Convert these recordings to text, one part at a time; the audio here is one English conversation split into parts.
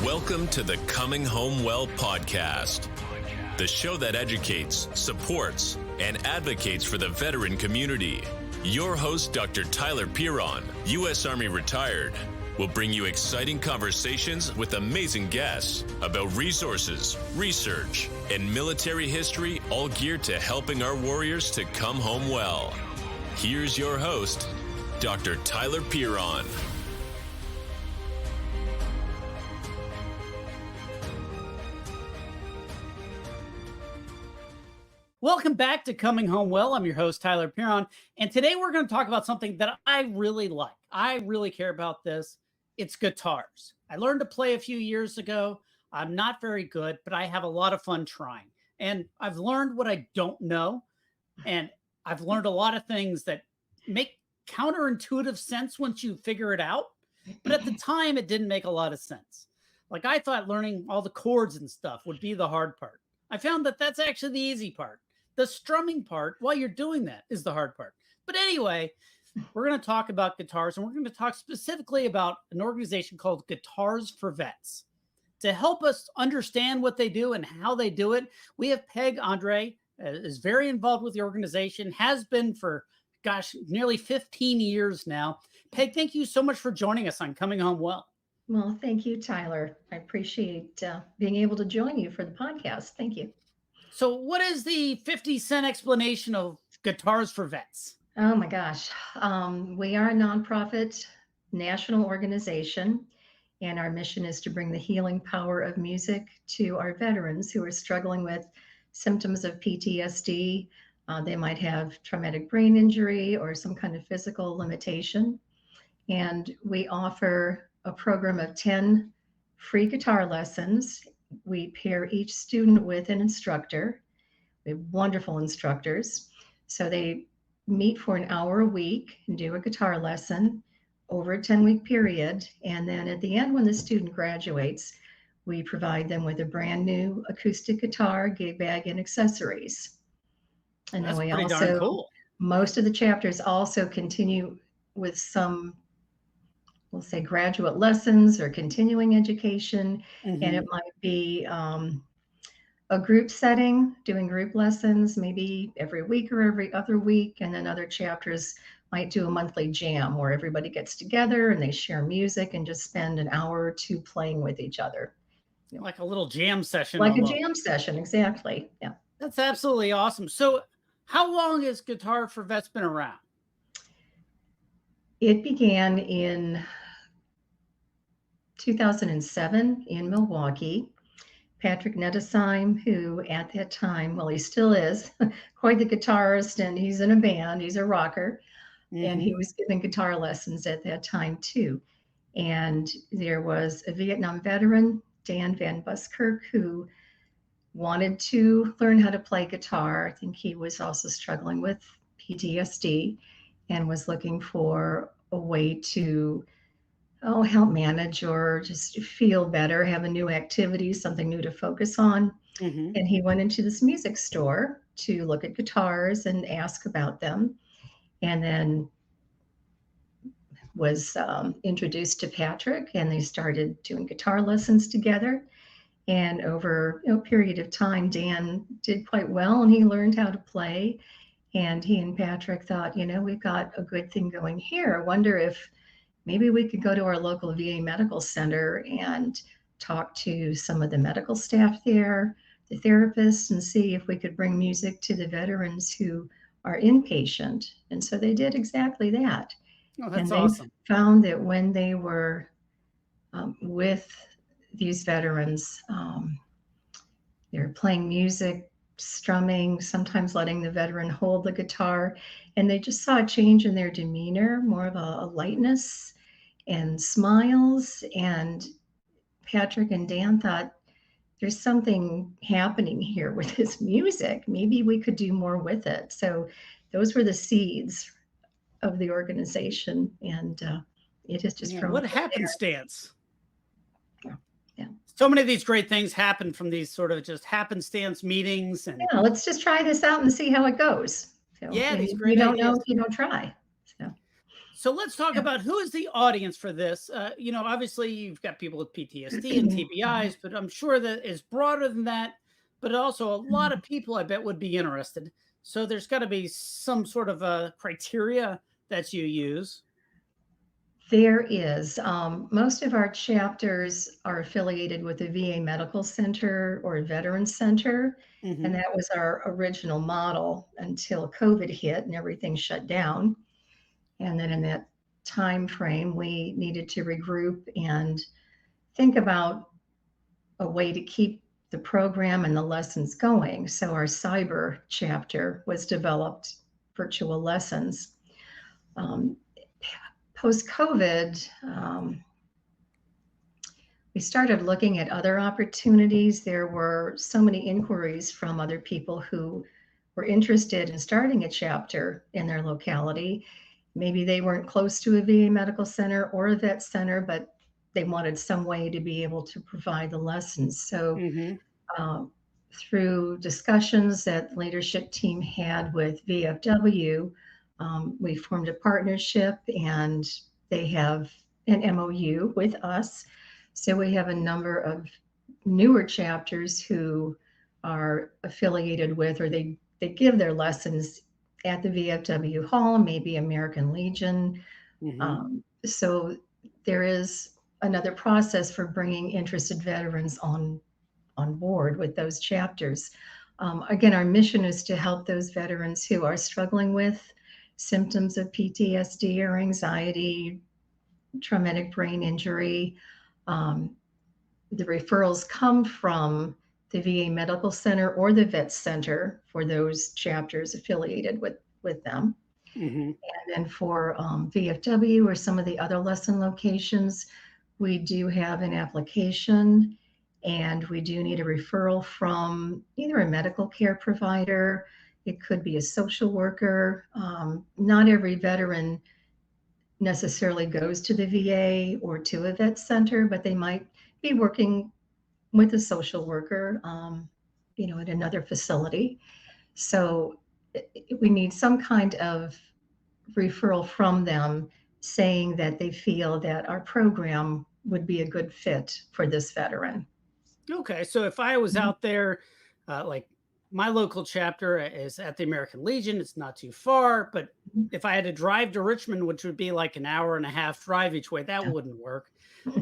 Welcome to the Coming Home Well podcast, the show that educates, supports, and advocates for the veteran community. Your host, Dr. Tyler Piron, U.S. Army retired, will bring you exciting conversations with amazing guests about resources, research, and military history, all geared to helping our warriors to come home well. Here's your host, Dr. Tyler Piron. Welcome back to Coming Home Well. I'm your host, Tyler Piron, and today we're going to talk about something that I really like. I really care about this. It's guitars. I learned to play a few years ago. I'm not very good, but I have a lot of fun trying. And I've learned what I don't know, and I've learned a lot of things that make counterintuitive sense once you figure it out. But at the time, it didn't make a lot of sense. Like, I thought learning all the chords and stuff would be the hard part. I found that that's actually the easy part. The strumming part, while you're doing that, is the hard part. But anyway, we're going to talk about guitars, and we're going to talk specifically about an organization called Guitars for Vets. To help us understand what they do and how they do it, we have Peg Andrae, is very involved with the organization, has been for, nearly 15 years now. Peg, thank you so much for joining us on Coming Home Well. Well, thank you, Tyler. I appreciate being able to join you for the podcast. Thank you. So what is the 50-cent explanation of Guitars for Vets? Oh my gosh. We are a nonprofit national organization, and our mission is to bring the healing power of music to our veterans who are struggling with symptoms of PTSD. They might have traumatic brain injury or some kind of physical limitation. And we offer a program of 10 free guitar lessons. We pair each student with an instructor. We have wonderful instructors. So they meet for an hour a week and do a guitar lesson over a 10-week period. And then at the end, when the student graduates, we provide them with a brand new acoustic guitar, gig bag, and accessories. And That's then we pretty also, darn cool. Most of the chapters also continue with some, we'll say, graduate lessons or continuing education. Mm-hmm. And it might be a group setting, doing group lessons, maybe every week or every other week. And then other chapters might do a monthly jam where everybody gets together and they share music and just spend an hour or two playing with each other. Like a little jam session. Like almost. a jam session, exactly. Yeah. That's absolutely awesome. So how long has Guitar for Vets been around? It began in 2007 in Milwaukee. Patrick Nettesheim, who at that time, well, he still is quite the guitarist, and he's in a band, he's a rocker, and he was giving guitar lessons at that time too. And there was a Vietnam veteran, Dan Van Buskirk, who wanted to learn how to play guitar. I think he was also struggling with PTSD and was looking for a way to help manage or just feel better, have a new activity, something new to focus on. Mm-hmm. And he went into this music store to look at guitars and ask about them. And then was introduced to Patrick, and they started doing guitar lessons together. And over a period of time, Dan did quite well, and he learned how to play. And he and Patrick thought, we've got a good thing going here. I wonder if maybe we could go to our local VA medical center and talk to some of the medical staff there, the therapists, and see if we could bring music to the veterans who are inpatient. And so they did exactly that. Oh, that's and they awesome. found that when they were with these veterans, they were playing music, strumming, sometimes letting the veteran hold the guitar, and they just saw a change in their demeanor, more of a lightness and smiles. And Patrick and Dan thought, there's something happening here with this music. Maybe we could do more with it. So those were the seeds of the organization, and it is just from what happenstance. Yeah. So many of these great things happen from these sort of just happenstance meetings. And yeah, let's just try this out and see how it goes. So yeah, these you great don't ideas. know if you don't try. So let's talk Yeah. about who is the audience for this. Obviously you've got people with PTSD and TBIs, but I'm sure that is broader than that. But also a lot of people I bet would be interested. So there's got to be some sort of a criteria that you use. There is. Most of our chapters are affiliated with the VA Medical Center or a Veterans Center, and Hmm. that was our original model until COVID hit and everything shut down. And then in that time frame, we needed to regroup and think about a way to keep the program and the lessons going. So our cyber chapter was developed, virtual lessons. Um, Post COVID, we started looking at other opportunities. There were so many inquiries from other people who were interested in starting a chapter in their locality. Maybe they weren't close to a VA medical center or a vet center, but they wanted some way to be able to provide the lessons. So, Hmm. um, through discussions that the leadership team had with VFW, we formed a partnership and they have an MOU with us. So we have a number of newer chapters who are affiliated with, or they give their lessons at the VFW Hall, maybe American Legion. Hmm. So there is another process for bringing interested veterans on board with those chapters. Again, our mission is to help those veterans who are struggling with symptoms of PTSD or anxiety, traumatic brain injury. Um, the referrals come from the VA Medical Center or the Vet Center for those chapters affiliated with them. Hmm. And then for VFW or some of the other lesson locations, we do have an application and we do need a referral from either a medical care provider, it could be a social worker. Not every veteran necessarily goes to the VA or to a vet center, but they might be working with a social worker, at another facility. So we need some kind of referral from them saying that they feel that our program would be a good fit for this veteran. Okay, so if I was Mhm. out there, like my local chapter is at the American Legion, it's not too far, but if I had to drive to Richmond, which would be like an hour and a half drive each way, that wouldn't work.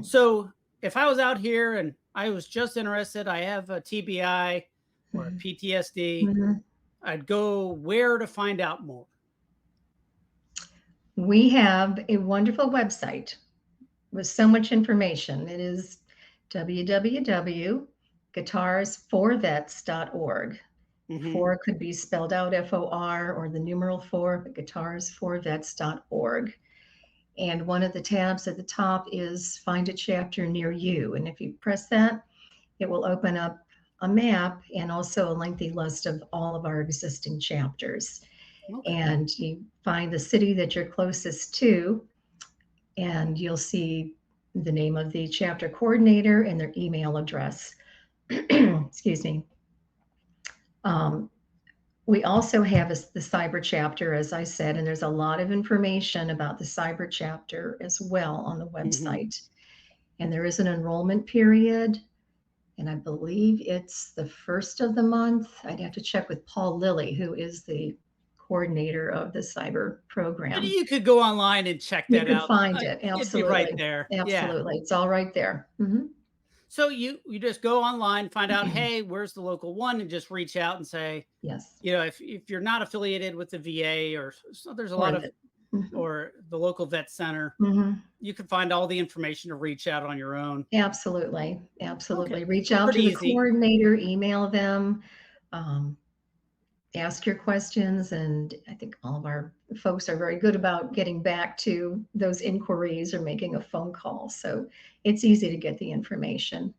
So if I was out here and I was just interested, I have a TBI or a Mhm. PTSD, Mhm. I'd go where to find out more. We have a wonderful website with so much information. It is www.guitarsforvets.org. Hmm. Four could be spelled out FOR or the numeral four, but guitarsforvets.org. And one of the tabs at the top is Find a Chapter Near You. And if you press that, it will open up a map and also a lengthy list of all of our existing chapters. Okay. And you find the city that you're closest to, and you'll see the name of the chapter coordinator and their email address. Excuse me. Um, we also have the cyber chapter, as I said, and there's a lot of information about the cyber chapter as well on the Hmm. website. And there is an enrollment period, and I believe it's the first of the month. I'd have to check with Paul Lilly, who is the coordinator of the cyber But program. you could go online and check You that could out. find it. It'd be right Absolutely. there. Yeah. Absolutely. It's all right there. Mhm. So you just go online, find out, hey, where's the local one, and just reach out and say, Yes. if you're not affiliated with the VA or so there's a Or lot of that. Mhm. or the local vet center, Mhm. you can find all the information to reach out on your own. Absolutely. Okay. Absolutely. Reach So out pretty to the easy. coordinator, email them, um, ask your questions. And I think all of our folks are very good about getting back to those inquiries or making a phone call. So it's easy to get the information.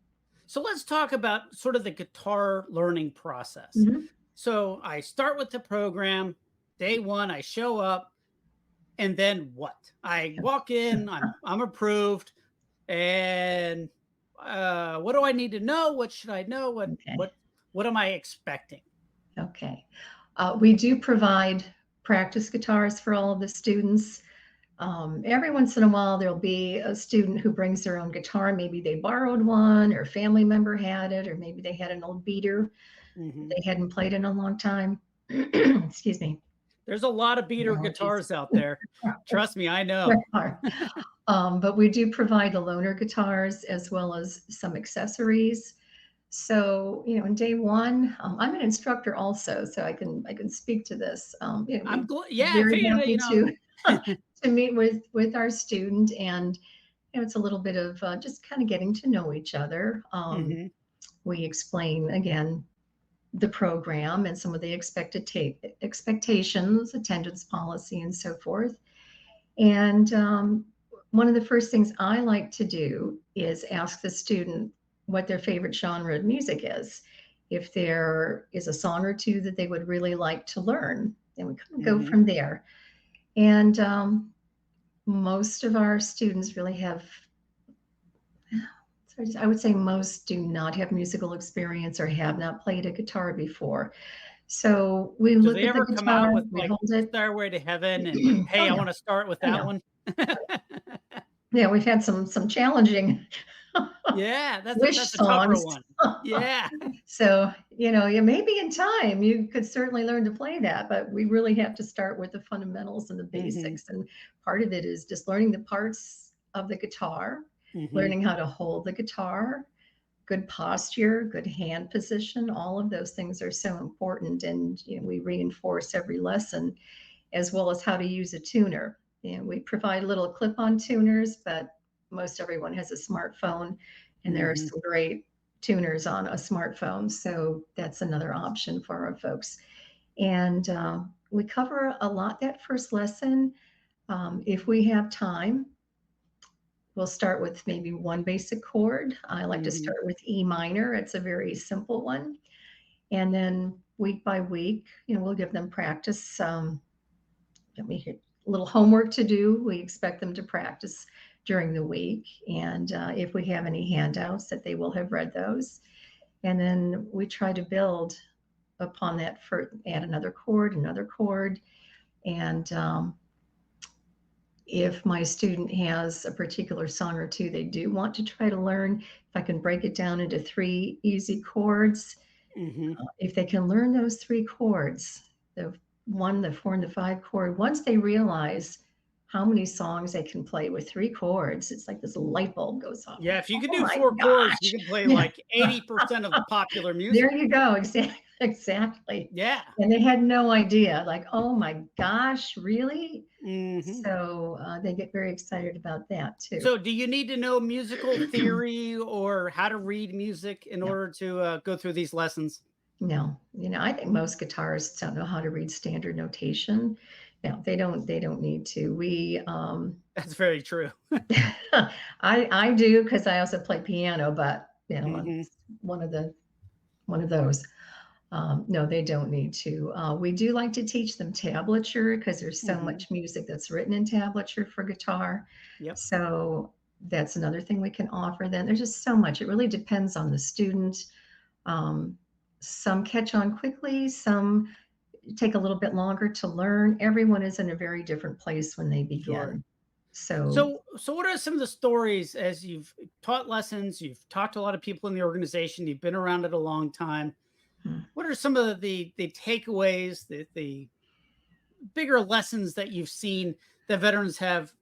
So let's talk about sort of the guitar learning process. Mhm. So I start with the program, day one, I show up, and then what? I walk in, I'm approved, and what do I need to know? What should I know? Okay. What am I expecting? Okay. We do provide practice guitars for all of the students. Every once in a while, there'll be a student who brings their own guitar. Maybe they borrowed one, or a family member had it, or maybe they had an old beater Mhm. they hadn't played in a long time. Excuse me. There's a lot of beater Allergies. guitars out there. Trust me, I know. But we do provide the loaner guitars as well as some accessories. So, in day one, I'm an instructor also, so I can speak to this. I'm I Very figured happy to that. to meet with our student, and it's a little bit of just kind of getting to know each other. Mhm. We explain again the program and some of the expectations, attendance policy, and so forth. And one of the first things I like to do is ask the student what their favorite genre of music is. If there is a song or two that they would really like to learn, then we kind of go Mhm. from there. And most of our students really have, I would say most do not have musical experience or have not played a guitar before. So we Do look they at the ever come out guitar, with, we like, hold it. Stairway to Heaven and, Oh "Hey, I yeah, wanna start with oh that yeah, one"? yeah. We've had some challenging Yeah, wish that's a tougher songs. one. Yeah. So yeah, maybe in time you could certainly learn to play that, but we really have to start with the fundamentals and the Mhm. basics. And part of it is just learning the parts of the guitar, Mhm. learning how to hold the guitar, good posture, good hand position. All of those things are so important, and we reinforce every lesson, as well as how to use a tuner. And we provide little clip-on tuners, but most everyone has a smartphone, and there are Mhm. some great tuners on a smartphone. So that's another option for our folks. And we cover a lot that first lesson. If we have time, we'll start with maybe one basic chord. I like to Mhm. start with E minor. It's a very simple one. And then week by week, we'll give them practice. We little homework to do. We expect them to practice during the week. And if we have any handouts, that they will have read those. And then we try to build upon that, for add another chord. And if my student has a particular song or two they do want to try to learn, if I can break it down into 3 easy chords, Mhm. if they can learn those 3 chords, the 1, the 4, and the 5 chord, once they realize how many songs they can play with 3 chords, it's like this light bulb goes off. Yeah, if you could Oh do my 4 chords, you gosh. can play, Yeah. like, 80% of the popular There music. you go. Exactly. Yeah. And they had no idea, like, oh my gosh, really? Mhm. So they get very excited about that too. So, do you need to know musical theory or how to read music in No, order to, go through these lessons? no. I think most guitarists don't know how to read standard notation. No, they don't need to. We That's very true. I do, because I also play piano, but Mhm. it's one of those. No, they don't need to. We do like to teach them tablature, because there's so Mhm. much music that's written in tablature for guitar. Yep. So that's another thing we can offer them. There's just so much. It really depends on the student. Um, some catch on quickly, some take a little bit longer to learn. Everyone is in a very different place when they Sure. begin. So, So what are some of the stories as you've taught lessons, you've talked to a lot of people in the organization, you've been around it a long time. hmm, What are some of the takeaways, the bigger lessons that you've seen that veterans have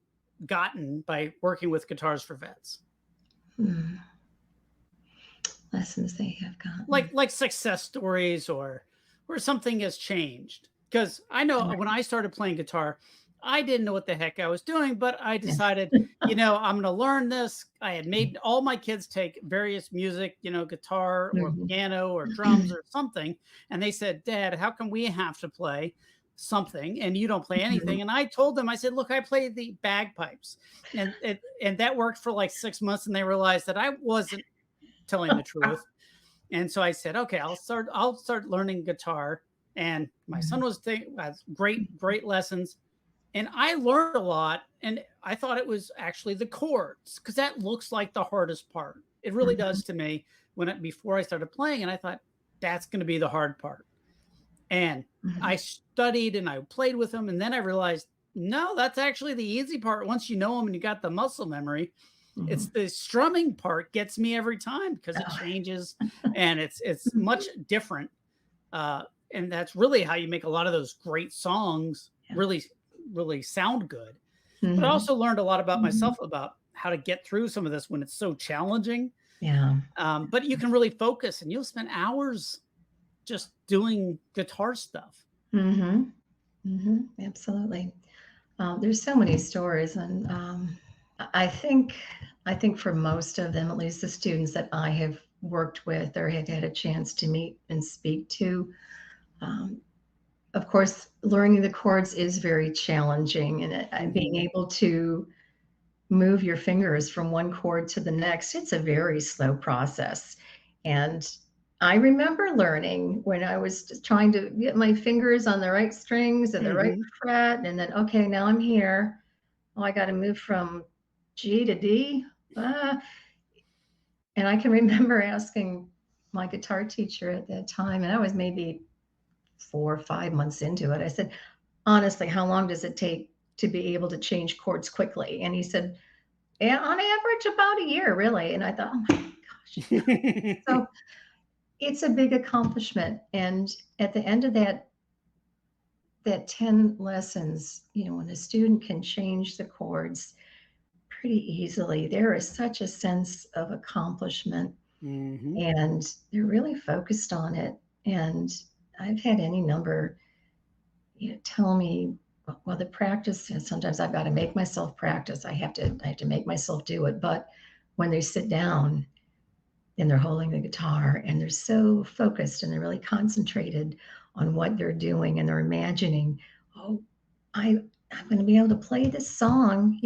gotten by working with Guitars for Vets? hmm, lessons they have Like gotten. success stories or where something has changed. Because I know when I started playing guitar, I didn't know what the heck I was doing, but I Yeah. decided, I'm going to learn this. I had made all my kids take various music, guitar or Mhm. piano or drums or something. And they said, Dad, how come we have to play something and you don't play Mhm. anything? And I told them, I said, look, I play the bagpipes. And that worked for like 6 months. And they realized that I wasn't telling the truth. And so I said, okay, I'll start learning guitar. And my son has great lessons. And I learned a lot. And I thought it was actually the chords, because that looks like the hardest part. It really Mhm. does to me before I started playing. And I thought that's going to be the hard part. And I Mhm. studied and I played with them. And then I realized No, that's actually the easy part. Once you know them and you got the muscle memory, it's Mhm. the strumming part gets me every time because it Oh, changes and it's much different. Uh, and that's really how you make a lot of those great songs yeah. really sound good. But I Mhm. also learned a lot about Mhm. myself about how to get through some of this when it's so challenging. Yeah. But you can really focus and you'll spend hours just doing guitar stuff. Mhm. Mhm. Absolutely. There's so many stories, and I think I think for most of them, at least the students that I have worked with or have had a chance to meet and speak to, um, of course, learning the chords is very challenging, and being Mhm. able to move your fingers from one chord to the next, it's a very slow process. And I remember learning when I was just trying to get my fingers on the right strings and the right Mhm. fret, and then, okay, now I'm here. Oh, I got to move from G to D. Ah. And I can remember asking my guitar teacher at that time, and I was maybe 4 or 5 months into it. I said, honestly, how long does it take to be able to change chords quickly? And he said, yeah, on average, about a year, really. And I thought, oh my gosh. So it's a big accomplishment. And at the end of that 10 lessons, when a student can change the chords pretty easily, there is such a sense of accomplishment Mhm. and they're really focused on it. And I've had any number, tell me, well, the practice, and sometimes I've got to make myself practice. I have to make myself do it. But when they sit down and they're holding the guitar and they're so focused and they're really concentrated on what they're doing and they're imagining, oh, I'm going to be able to play this song.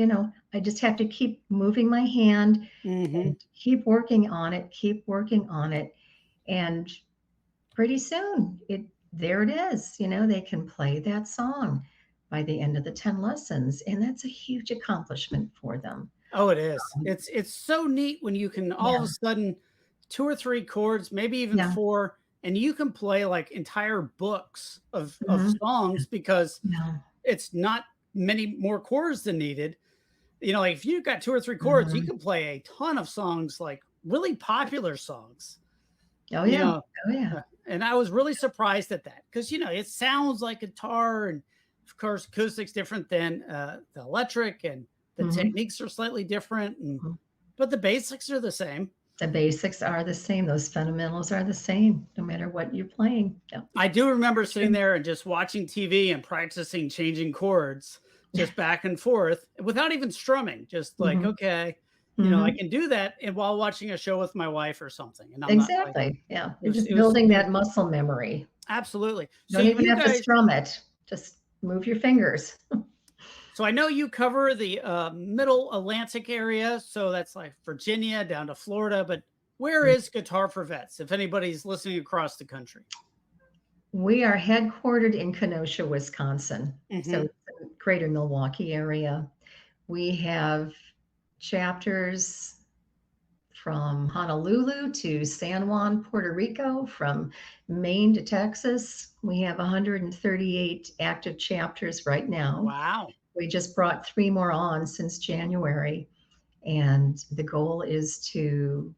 I just have to keep moving my hand Mhm. and keep working on it, keep working on it. And pretty soon there it is. They can play that song by the end of the 10 lessons. And that's a huge accomplishment for them. Oh, it is. It's so neat when you can all of a Yeah. sudden 2 or 3 chords, maybe even Yeah. 4, and you can play like entire books of Mhm. songs because Yeah. it's not many more chords than needed. Like if you've got 2 or 3 chords, you Mhm. can play a ton of songs, like really popular songs. Oh, You yeah. know, Oh, yeah. and I was really surprised at that because it sounds like guitar, and of course, acoustic's different than the electric, and the Mhm. techniques are slightly different, Mhm. but the basics are the same. The basics are the same. Those fundamentals are the same no matter what you're playing. Yeah. I do remember sitting True. there and just watching TV and practicing changing chords just back and forth without even strumming. Just like, Mhm. okay, I Mhm. can do that and while watching a show with my wife or something. And I'm not like Exactly. Yeah. it You're was just it was building it was that muscle memory. absolutely. So Don't even you have to guys strum it. Just move your fingers. So I know you cover the middle Atlantic area, so that's like Virginia down to Florida. But where is Guitar for Vets? If anybody's listening across the country. We are headquartered in Kenosha, Wisconsin. So Hmm. it's the greater Milwaukee area. We have chapters from Honolulu to San Juan, Puerto Rico, from Maine to Texas. We have 138 active chapters right now. Wow, We just brought 3 more on since January, and the goal is to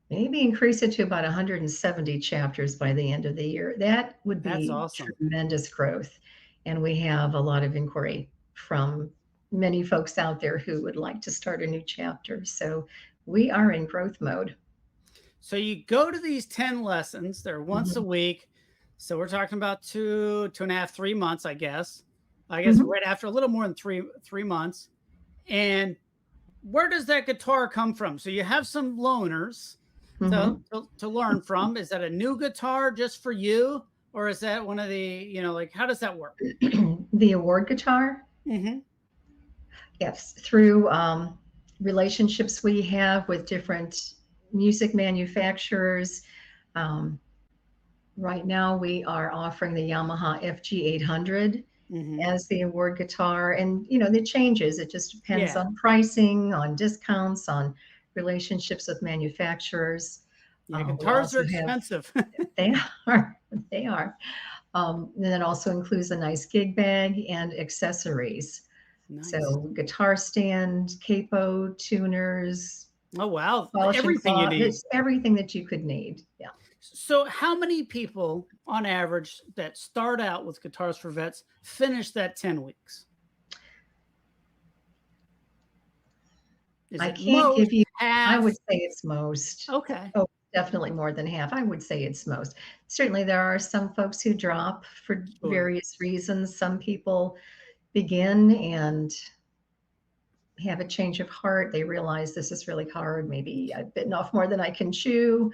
maybe increase it to about 170 chapters by the end of the year. That would that's be awesome. tremendous growth, and we have a lot of inquiry from many folks out there who would like to start a new chapter. So we are in growth mode. So you go to these 10 lessons, they're once a Mhm. week. So we're talking about 2.5, 3 months, I guess. I guess Mhm. right after a little more than three months. And where does that guitar come from? So you have some loaners Mhm. to learn from. Is that a new guitar just for you? Or is that one of the, like how does that work? The award guitar, Hmm. yes, through relationships we have with different music manufacturers. Um, right now, we are offering the Yamaha FG 800 Hmm. as the award guitar, and it changes. It just depends Yeah. on pricing, on discounts, on relationships with manufacturers. Yeah. We Guitars are also have expensive. they are they are. And that also includes a nice gig bag and accessories. Nice. So guitar stand, capo, tuners, Oh, wow. polishing Everything you cloth, need. it's everything that you could need. Yeah. So, how many people on average that start out with Guitars for Vets finish that 10 weeks? Is I it can't give most, you, I half? would say it's most. Okay, Oh, definitely more than half. I would say it's most. Certainly, there are some folks who drop for sure. various reasons. Some people begin and have a change of heart. They realize this is really hard. Maybe I've bitten off more than I can chew.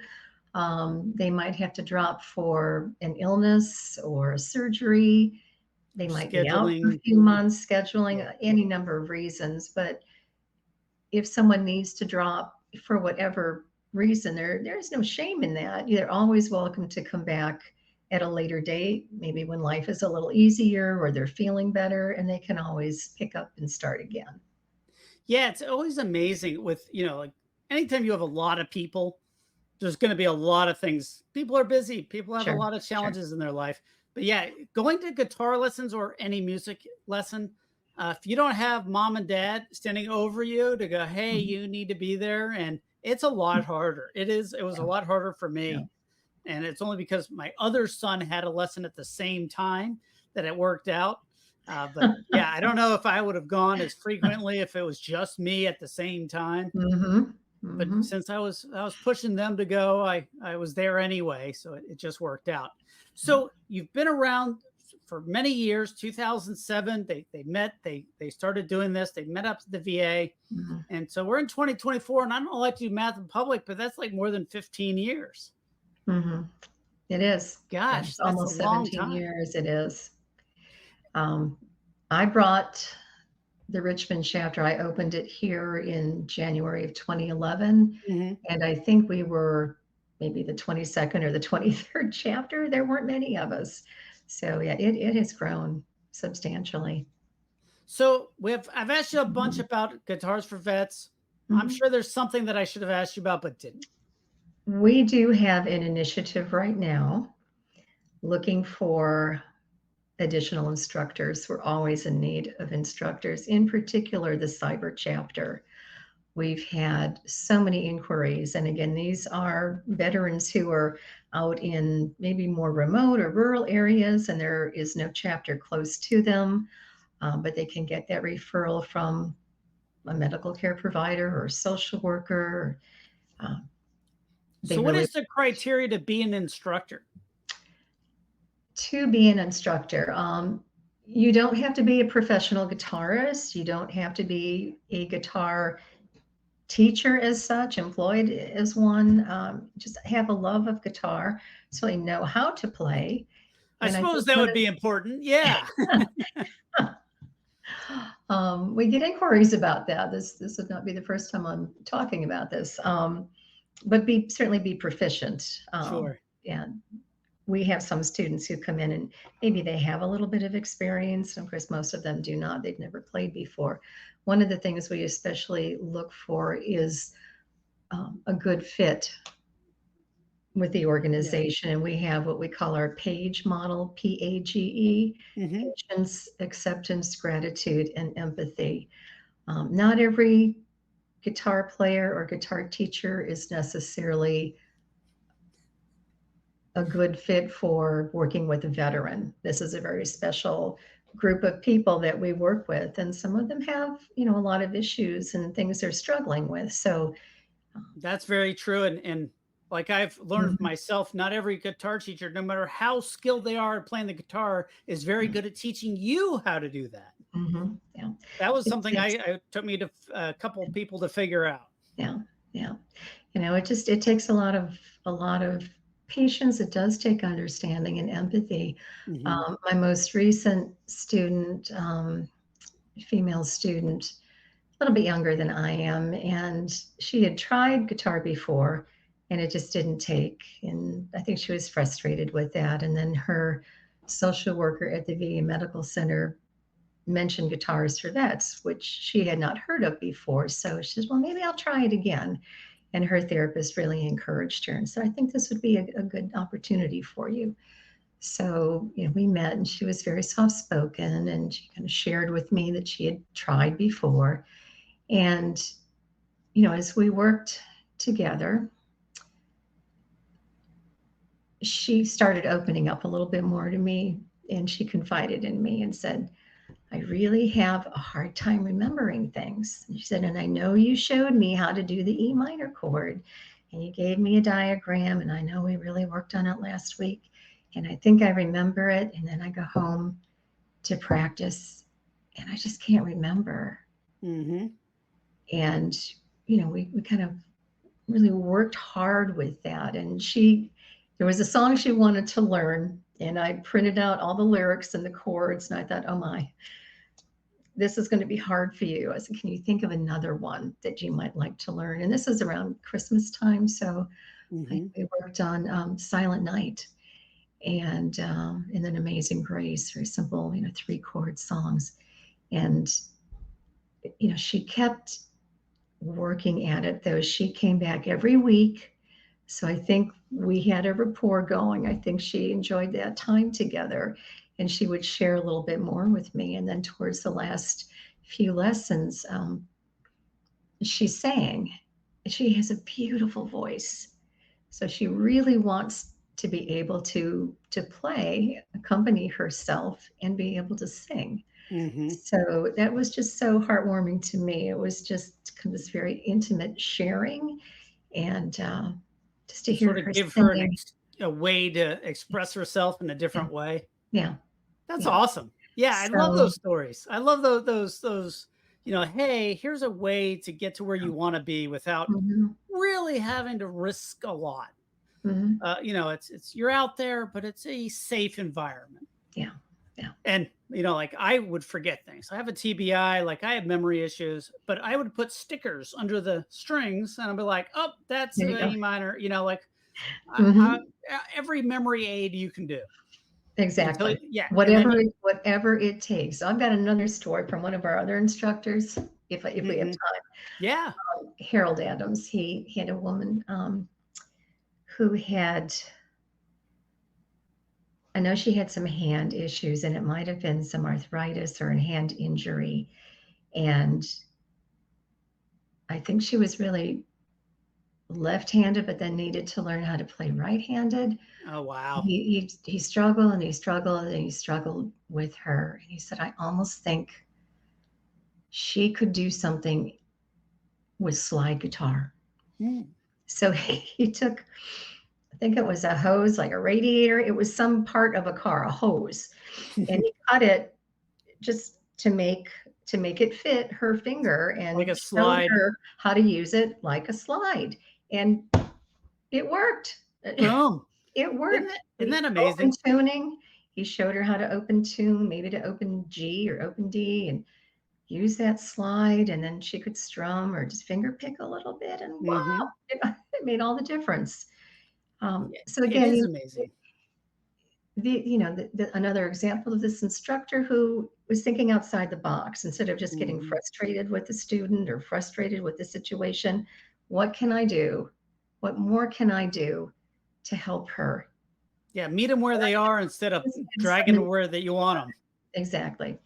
They might have to drop for an illness or a surgery. They might be out for a Scheduling. few months, Yeah. scheduling, any number of reasons. But if someone needs to drop for whatever reason, there's no shame in that. You're always welcome to come back at a later date, maybe when life is a little easier or they're feeling better, and they can always pick up and start again. Yeah, it's always amazing with, like anytime you have a lot of people, there's going to be a lot of things. People are busy. People have a Sure, lot of sure. challenges in their life. But yeah, going to guitar lessons or any music lesson, if you don't have mom and dad standing over you to go, hey, Mhm. you need to be there. And it's a lot harder. It was a Yeah, lot harder for yeah. me. And it's only because my other son had a lesson at the same time that it worked out. But yeah, I don't know if I would have gone as frequently if it was just me at the same time. Mhm, But mhm, since I was pushing them to go, I was there anyway, so it just worked out. yeah, So you've been around for many years. 2007, they started doing this. They met up at the VA, mhm, and so we're in 2024. And I don't like to do math in public, but that's like more than 15 years. mhm. It is. Yeah, Gosh, it's that's a almost long 17 time. years. It is. Um, I brought the Richmond chapter. I opened it here in January of 2011, Mhm. and I think we were maybe the 22nd or the 23rd chapter. There weren't many of us. So yeah, it has grown substantially. So I've asked you a bunch Mhm, about guitars for vets. I'm mhm. sure there's something that I should have asked you about but didn't. We do have an initiative right now looking for additional instructors. We're always in need of instructors, in particular the cyber chapter. We've had so many inquiries. And again, these are veterans who are out in maybe more remote or rural areas, and there is no chapter close to them, but they can get that referral from a medical care provider or a social worker. Um, they So what really is the criteria to be an instructor? To be an instructor. You don't have to be a professional guitarist. You don't have to be a guitar teacher as such, employed as one. Just have a love of guitar, so you know how to play. I And I suppose think that would be important. Yeah. we get inquiries about that. This would not be the first time I'm talking about this, but be certainly be proficient. Sure. And we have some students who come in and maybe they have a little bit of experience. Of course, most of them do not. They've never played before. One of the things we especially look for is a good fit with the Yeah. organization. And we have what we call our PAGE model, PAGE, Mhm. patience, acceptance, gratitude, and empathy. Not every guitar player or guitar teacher is necessarily a good fit for working with a veteran. This is a very special group of people that we work with, and some of them have, a lot of issues and things they're struggling with. So, That's very true. And like I've learned mhm, myself, not every guitar teacher, no matter how skilled they are at playing the guitar, is very yeah, good at teaching you how to do that. yeah, That was it something takes, I took me to a couple of people to figure out. yeah, yeah. It takes a lot of patience. It does take understanding and empathy. Mhm. My most recent student, female student, a little bit younger than I am, and she had tried guitar before, and it just didn't take. And I think she was frustrated with that. And then her social worker at the VA Medical Center mentioned guitars for vets, which she had not heard of before. So she says, "Well, maybe I'll try it again." And her therapist really encouraged her and said, "I think this would be a good opportunity for you." So, we met and she was very soft spoken and she kind of shared with me that she had tried before. And, as we worked together, she started opening up a little bit more to me and she confided in me and said, I really have a hard time remembering things. And she said, and I know you showed me how to do the E minor chord and you gave me a diagram. And I know we really worked on it last week. And I think I remember it. And then I go home to practice and I just can't remember. Mm-hmm. And, we kind of really worked hard with that. And there was a song she wanted to learn. And I printed out all the lyrics and the chords. And I thought, oh my, this is going to be hard for you. I said, can you think of another one that you might like to learn? And this is around Christmas time. So we worked on Silent Night and then Amazing Grace, very simple, 3-chord songs. And, she kept working at it, though. She came back every week. So I think we had a rapport going. I think she enjoyed that time together and she would share a little bit more with me. And then towards the last few lessons, she sang. She has a beautiful voice. So she really wants to be able to play, accompany herself and be able to sing. Mm-hmm. So that was just so heartwarming to me. It was just kind of this very intimate sharing and just to hear Sort of her give sing. her a way to express herself in a different way. Yeah. That's awesome. Yeah, I love So- those stories. I love those, hey, here's a way to get to where you want to be without Mhm, really having to risk a lot. mhm. It's you're out there, but it's a safe environment. Yeah. And like I would forget things. I have a TBI, like I have memory issues, but I would put stickers under the strings and I'd be like, oh, that's There you go. E minor, Mhm. every memory aid you can do. Exactly. Yeah. Whatever it takes. So I've got another story from one of our other instructors, if we have time. Yeah. Harold Adams, he had a woman who had, I know she had some hand issues and it might have been some arthritis or a hand injury. And I think she was really left-handed, but then needed to learn how to play right-handed. Oh, wow. He struggled and he struggled and he struggled with her. And he said, I almost think she could do something with slide guitar. Mm. So he took, I think it was a hose, like a radiator. It was some part of a car, a hose. And he cut it just to make it fit her finger and Like a showed slide. her how to use it like a slide. And it worked. Boom. It worked. Isn't that amazing? Open tuning. He showed her how to open tune, maybe to open G or open D and use that slide. And then she could strum or just finger pick a little bit. And wow, it made all the difference. So It again, is amazing. another example of this instructor who was thinking outside the box instead of just getting Mhm. frustrated with the student or frustrated with the situation. What can I do? What more can I do to help her? Yeah, meet them where they are instead of dragging them where that you want them. Exactly.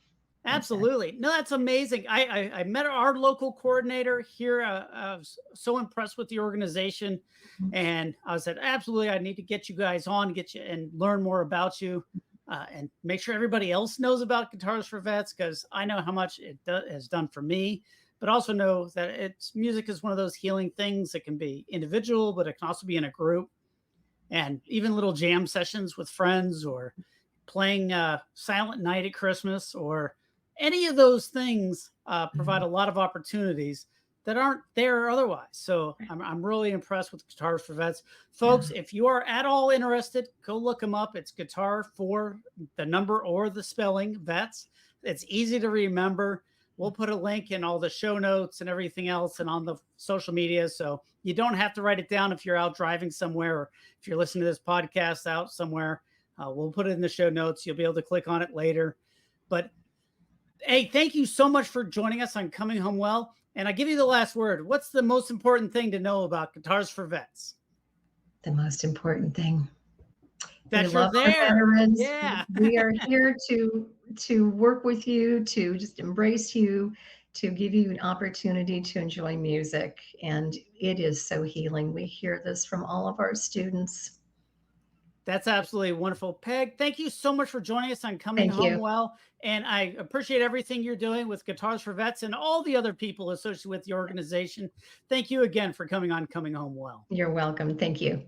Absolutely. No, that's amazing. I met our local coordinator here. I was so impressed with the organization. Mhm. And I said, absolutely, I need to get you guys on, get you and learn more about you and make sure everybody else knows about Guitars for Vets because I know how much it has done for me, but also know that music is one of those healing things that can be individual, but it can also be in a group. And even little jam sessions with friends or playing Silent Night at Christmas or any of those things provide a lot of opportunities that aren't there otherwise. So I'm really impressed with Guitars for Vets. Folks, if you are at all interested, go look them up. It's Guitar for the number or the spelling Vets. It's easy to remember. We'll put a link in all the show notes and everything else and on the social media. So you don't have to write it down if you're out driving somewhere or if you're listening to this podcast out somewhere. We'll put it in the show notes. You'll be able to click on it later. But hey, thank you so much for joining us on Coming Home Well. And I give you the last word. What's the most important thing to know about Guitars for Vets? The most important thing That We you're love our there. veterans. Yeah. We are here to work with you, to just embrace you, to give you an opportunity to enjoy music. And it is so healing. We hear this from all of our students. That's absolutely wonderful. Peg, thank you so much for joining us on Coming Thank Home you. Well. And I appreciate everything you're doing with Guitars for Vets and all the other people associated with your organization. Thank you again for coming on Coming Home Well. You're welcome. Thank you.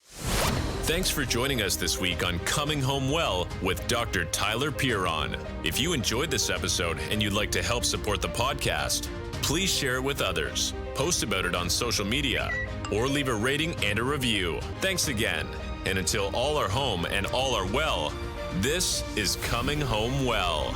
Thanks for joining us this week on Coming Home Well with Dr. Tyler Piron. If you enjoyed this episode and you'd like to help support the podcast, please share it with others, post about it on social media, or leave a rating and a review. Thanks again. And until all are home and all are well, this is Coming Home Well.